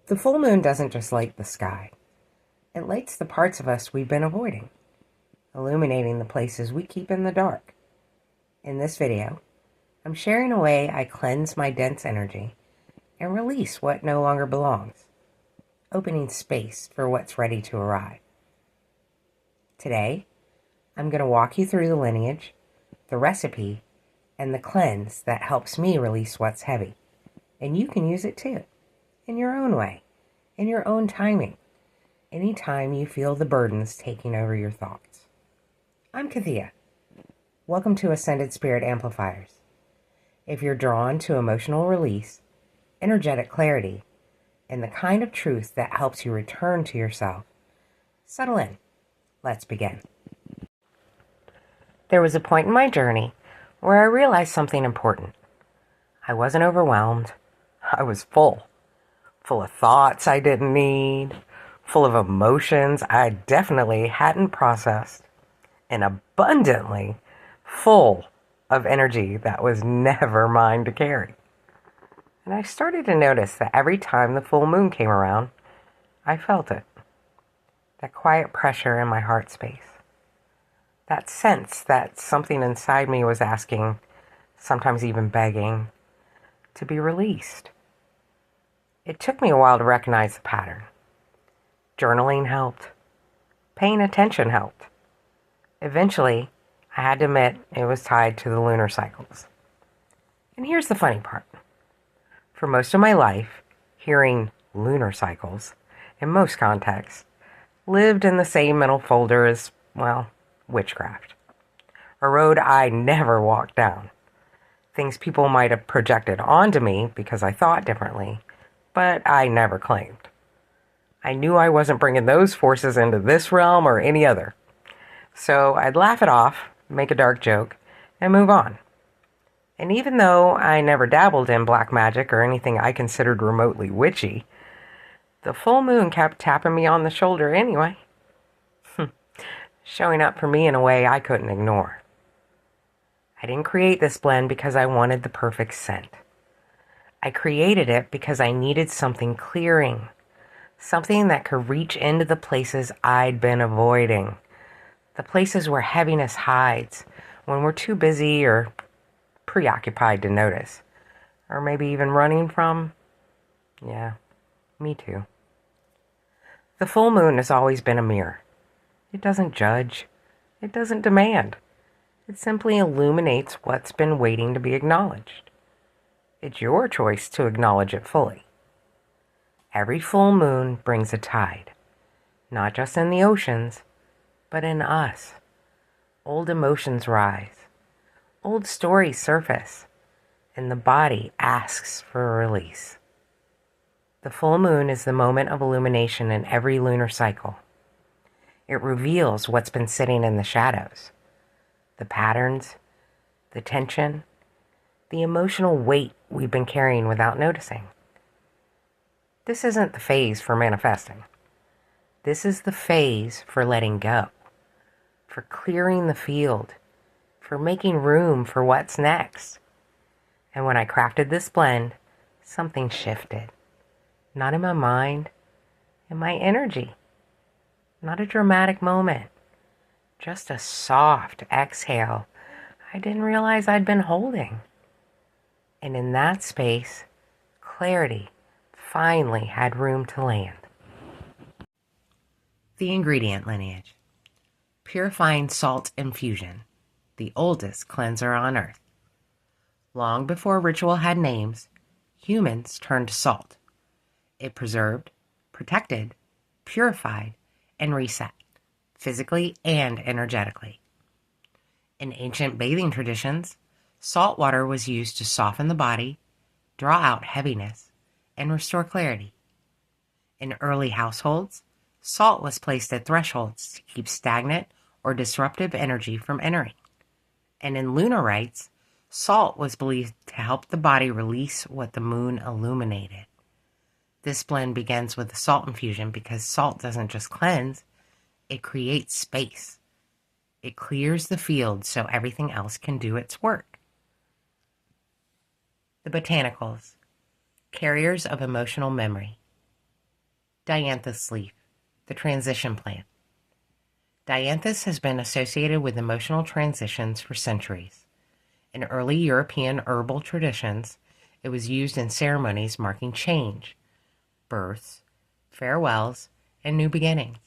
The full moon doesn't just light the sky. It lights the parts of us we've been avoiding, illuminating the places we keep in the dark. In this video, I'm sharing a way I cleanse my dense energy and release what no longer belongs, opening space for what's ready to arrive. Today, I'm going to walk you through the lineage, the recipe, and the cleanse that helps me release what's heavy. And you can use it too, in your own way, in your own timing, anytime you feel the burdens taking over your thoughts. I'm Kaththea. Welcome to Ascended Spirit Amplifiers. If you're drawn to emotional release, energetic clarity, and the kind of truth that helps you return to yourself, settle in. Let's begin. There was a point in my journey where I realized something important. I wasn't overwhelmed. I was full of thoughts I didn't need, full of emotions I definitely hadn't processed, and abundantly full of energy that was never mine to carry. And I started to notice that every time the full moon came around, I felt it. That quiet pressure in my heart space. That sense that something inside me was asking, sometimes even begging, to be released. It took me a while to recognize the pattern. Journaling helped. Paying attention helped. Eventually, I had to admit it was tied to the lunar cycles. And here's the funny part. For most of my life, hearing lunar cycles, in most contexts, lived in the same mental folder as, well, witchcraft. A road I never walked down. Things people might have projected onto me because I thought differently, but I never claimed. I knew I wasn't bringing those forces into this realm or any other. So I'd laugh it off, make a dark joke, and move on. And even though I never dabbled in black magic or anything I considered remotely witchy, the full moon kept tapping me on the shoulder anyway, showing up for me in a way I couldn't ignore. I didn't create this blend because I wanted the perfect scent. I created it because I needed something clearing, something that could reach into the places I'd been avoiding, the places where heaviness hides when we're too busy or preoccupied to notice, or maybe even running from. Yeah, me too. The full moon has always been a mirror. It doesn't judge. It doesn't demand. It simply illuminates what's been waiting to be acknowledged. It's your choice to acknowledge it fully. Every full moon brings a tide, not just in the oceans, but in us. Old emotions rise. Old stories surface, and the body asks for a release. The full moon is the moment of illumination in every lunar cycle. It reveals what's been sitting in the shadows, the patterns, the tension, the emotional weight we've been carrying without noticing. This isn't the phase for manifesting. This is the phase for letting go, for clearing the field, for making room for what's next. And when I crafted this blend, something shifted. Not in my mind, in my energy. Not a dramatic moment. Just a soft exhale I didn't realize I'd been holding. And in that space, clarity finally had room to land. The ingredient lineage. Purifying salt infusion. The oldest cleanser on earth. Long before ritual had names, humans turned to salt. It preserved, protected, purified, and reset, physically and energetically. In ancient bathing traditions, salt water was used to soften the body, draw out heaviness, and restore clarity. In early households, salt was placed at thresholds to keep stagnant or disruptive energy from entering. And in lunar rites, salt was believed to help the body release what the moon illuminated. This blend begins with the salt infusion because salt doesn't just cleanse, it creates space. It clears the field so everything else can do its work. The botanicals, carriers of emotional memory. Dianthus leaf, the transition plant. Dianthus has been associated with emotional transitions for centuries. In early European herbal traditions, it was used in ceremonies marking change, births, farewells, and new beginnings.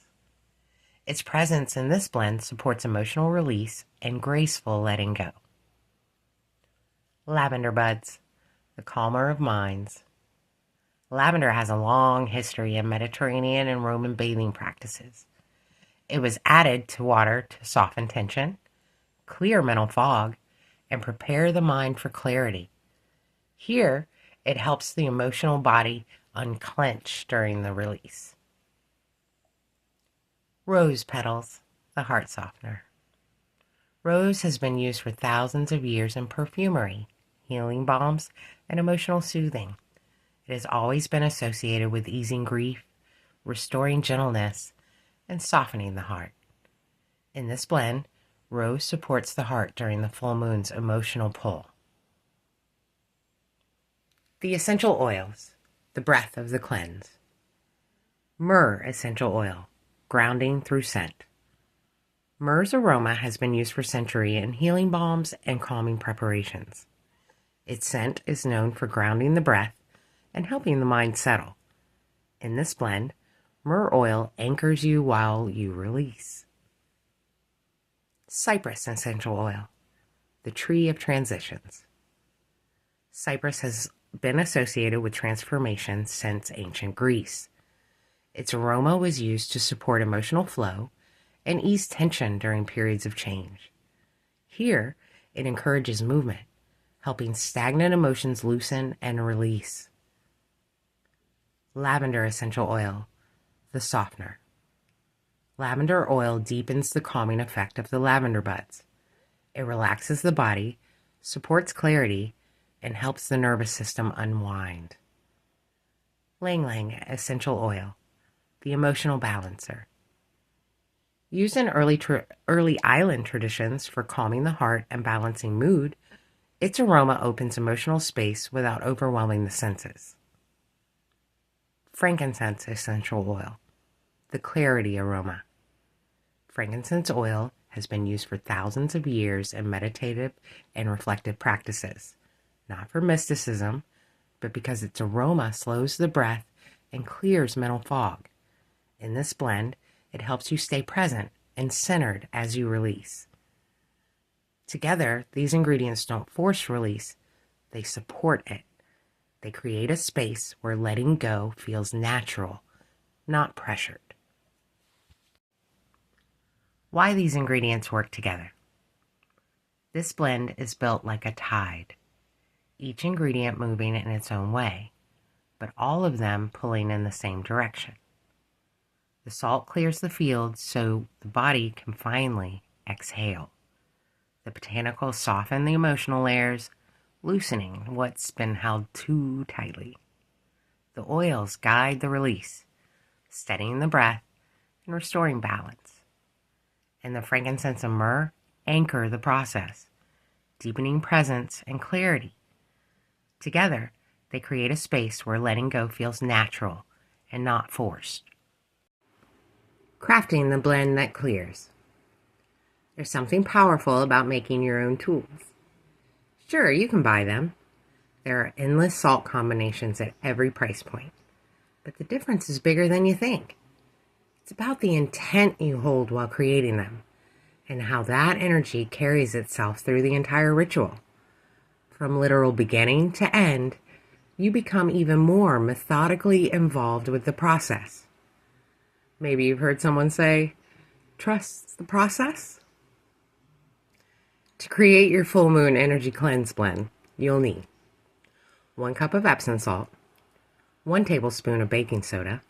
Its presence in this blend supports emotional release and graceful letting go. Lavender buds, the calmer of minds. Lavender has a long history in Mediterranean and Roman bathing practices. It was added to water to soften tension, clear mental fog, and prepare the mind for clarity. Here, it helps the emotional body unclench during the release. Rose petals, the heart softener. Rose has been used for thousands of years in perfumery, healing balms, and emotional soothing. It has always been associated with easing grief, restoring gentleness, and softening the heart. In this blend, rose supports the heart during the full moon's emotional pull. The essential oils, the breath of the cleanse. Myrrh essential oil, grounding through scent. Myrrh's aroma has been used for centuries in healing balms and calming preparations. Its scent is known for grounding the breath and helping the mind settle. In this blend, myrrh oil anchors you while you release. Cypress essential oil, the tree of transitions. Cypress has been associated with transformation since ancient Greece. Its aroma was used to support emotional flow and ease tension during periods of change. Here, it encourages movement, helping stagnant emotions loosen and release. Lavender essential oil, the softener. Lavender oil deepens the calming effect of the lavender buds. It relaxes the body, supports clarity, and helps the nervous system unwind. Ylang ylang essential oil, the emotional balancer. Used in early island traditions for calming the heart and balancing mood, its aroma opens emotional space without overwhelming the senses. Frankincense essential oil, the clarity aroma. Frankincense oil has been used for thousands of years in meditative and reflective practices, not for mysticism, but because its aroma slows the breath and clears mental fog. In this blend, it helps you stay present and centered as you release. Together, these ingredients don't force release, they support it. They create a space where letting go feels natural, not pressured. Why these ingredients work together. This blend is built like a tide, each ingredient moving in its own way, but all of them pulling in the same direction. The salt clears the field so the body can finally exhale. The botanicals soften the emotional layers, loosening what's been held too tightly. The oils guide the release, steadying the breath and restoring balance. And the frankincense and myrrh anchor the process, deepening presence and clarity. Together, they create a space where letting go feels natural and not forced. Crafting the blend that clears. There's something powerful about making your own tools. Sure, you can buy them. There are endless salt combinations at every price point. But the difference is bigger than you think. It's about the intent you hold while creating them, and how that energy carries itself through the entire ritual. From literal beginning to end, you become even more methodically involved with the process. Maybe you've heard someone say, trust the process? To create your full moon energy cleanse blend, you'll need 1 cup of Epsom salt, 1 tablespoon of baking soda,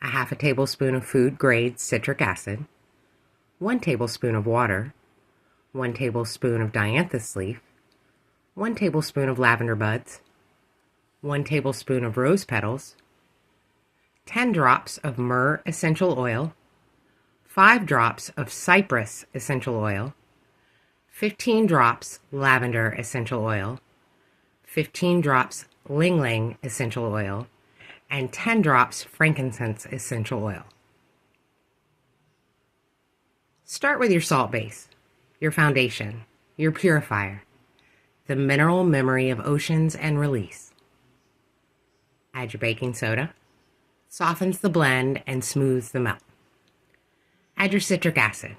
a half a tablespoon of food grade citric acid, 1 tablespoon of water, 1 tablespoon of dianthus leaf, 1 tablespoon of lavender buds, 1 tablespoon of rose petals, 10 drops of myrrh essential oil, 5 drops of cypress essential oil, 15 drops lavender essential oil, 15 drops ylang ylang essential oil, and 10 drops frankincense essential oil. Start with your salt base, your foundation, your purifier, the mineral memory of oceans and release. Add your baking soda, softens the blend and smooths the melt. Add your citric acid,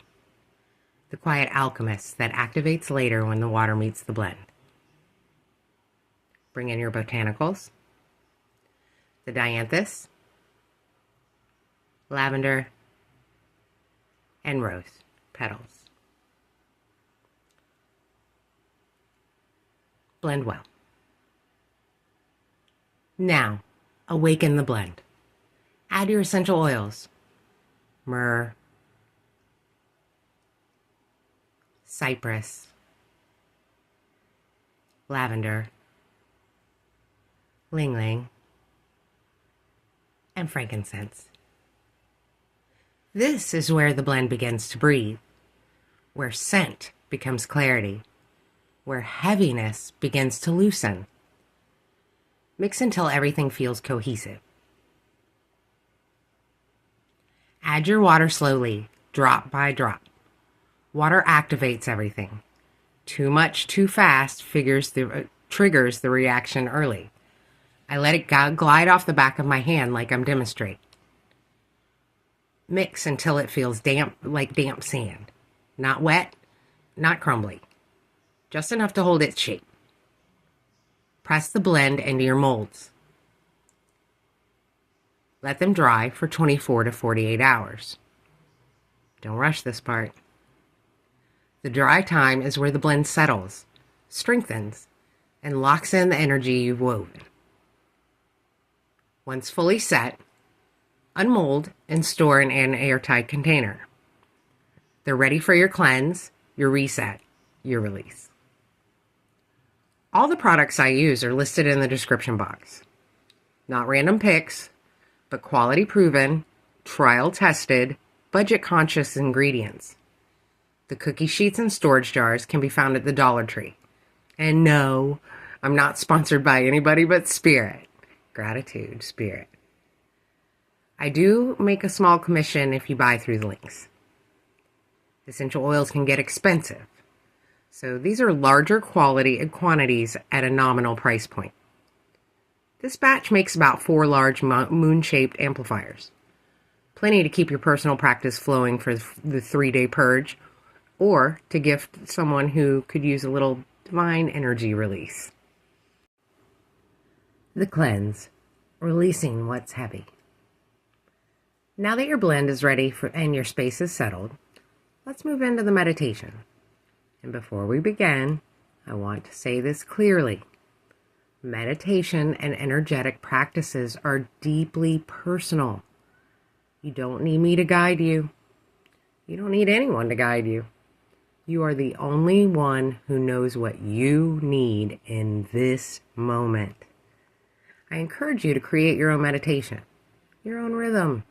the quiet alchemist that activates later when the water meets the blend. Bring in your botanicals, the dianthus, lavender, and rose petals. Blend well. Now, awaken the blend. Add your essential oils, myrrh, cypress, lavender, ling-ling, and frankincense. This is where the blend begins to breathe, where scent becomes clarity, where heaviness begins to loosen. Mix until everything feels cohesive. Add your water slowly, drop by drop. Water activates everything. Too much too fast triggers the reaction early. I let it glide off the back of my hand like I'm demonstrating. Mix until it feels damp, like damp sand. Not wet, not crumbly. Just enough to hold its shape. Press the blend into your molds. Let them dry for 24 to 48 hours. Don't rush this part. The dry time is where the blend settles, strengthens, and locks in the energy you've woven. Once fully set, unmold and store in an airtight container. They're ready for your cleanse, your reset, your release. All the products I use are listed in the description box. Not random picks, but quality proven, trial tested, budget conscious ingredients. The cookie sheets and storage jars can be found at the Dollar Tree. And no, I'm not sponsored by anybody but Spirit. Gratitude, Spirit. I do make a small commission if you buy through the links. Essential oils can get expensive, so these are larger quality and quantities at a nominal price point. This batch makes about 4 large moon-shaped amplifiers. Plenty to keep your personal practice flowing for the 3-day purge, or to gift someone who could use a little divine energy release. The cleanse, releasing what's heavy. Now that your blend is ready and your space is settled, let's move into the meditation. And before we begin, I want to say this clearly. Meditation and energetic practices are deeply personal. You don't need me to guide you. You don't need anyone to guide you. You are the only one who knows what you need in this moment. I encourage you to create your own meditation, your own rhythm,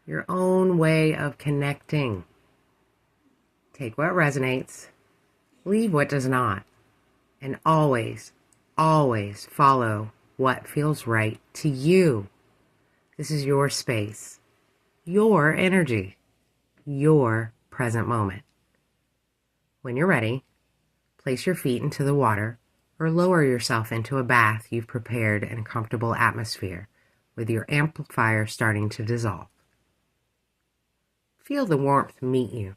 your own way of connecting. Take what resonates, leave what does not, and always, always follow what feels right to you. This is your space, your energy, your present moment. When you're ready, place your feet into the water or lower yourself into a bath you've prepared in a comfortable atmosphere with your amplifier starting to dissolve. Feel the warmth meet you.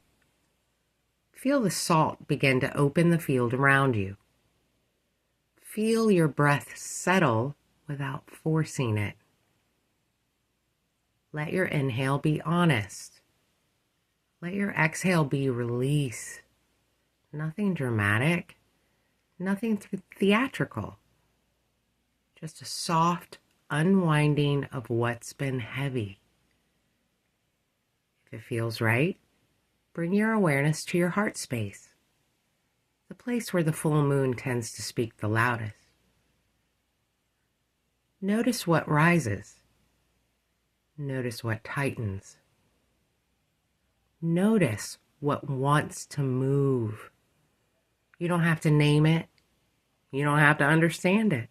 Feel the salt begin to open the field around you. Feel your breath settle without forcing it. Let your inhale be honest. Let your exhale be release. Nothing dramatic, nothing theatrical. Just a soft unwinding of what's been heavy. If it feels right, bring your awareness to your heart space, the place where the full moon tends to speak the loudest. Notice what rises. Notice what tightens. Notice what wants to move. You don't have to name it. You don't have to understand it.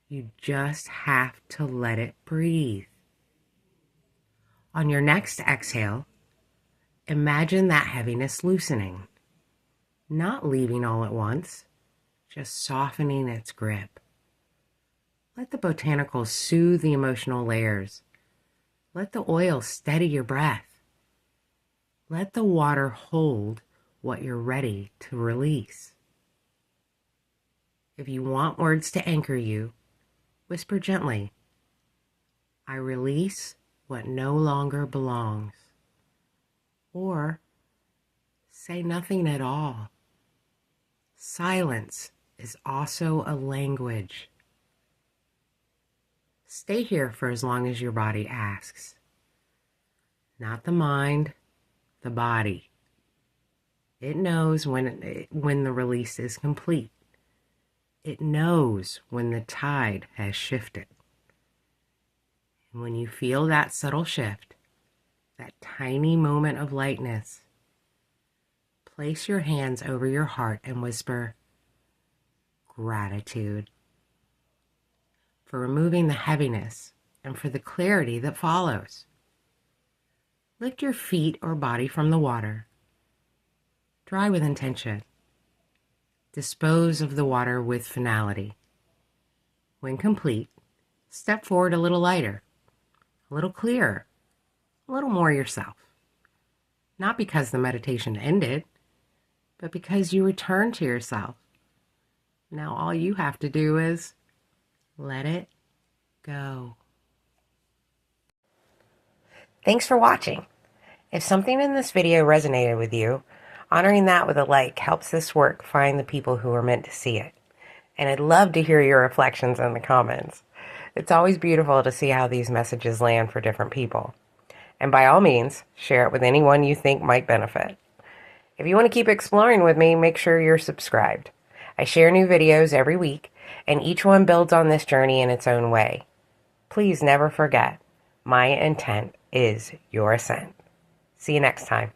You just have to let it breathe. On your next exhale, imagine that heaviness loosening, not leaving all at once, just softening its grip. Let the botanicals soothe the emotional layers. Let the oil steady your breath. Let the water hold what you're ready to release. If you want words to anchor you, whisper gently, I release what no longer belongs. Or say nothing at all. Silence is also a language. Stay here for as long as your body asks. Not the mind, the body. It knows when the release is complete. It knows when the tide has shifted. And when you feel that subtle shift, that tiny moment of lightness, place your hands over your heart and whisper, gratitude, for removing the heaviness and for the clarity that follows. Lift your feet or body from the water. Dry with intention. Dispose of the water with finality. When complete, step forward a little lighter, a little clearer, a little more yourself. Not because the meditation ended, but because you returned to yourself. Now all you have to do is let it go. Thanks for watching. If something in this video resonated with you, honoring that with a like helps this work find the people who are meant to see it. And I'd love to hear your reflections in the comments. It's always beautiful to see how these messages land for different people. And by all means, share it with anyone you think might benefit. If you want to keep exploring with me, make sure you're subscribed. I share new videos every week, and each one builds on this journey in its own way. Please never forget, my intent is your ascent. See you next time.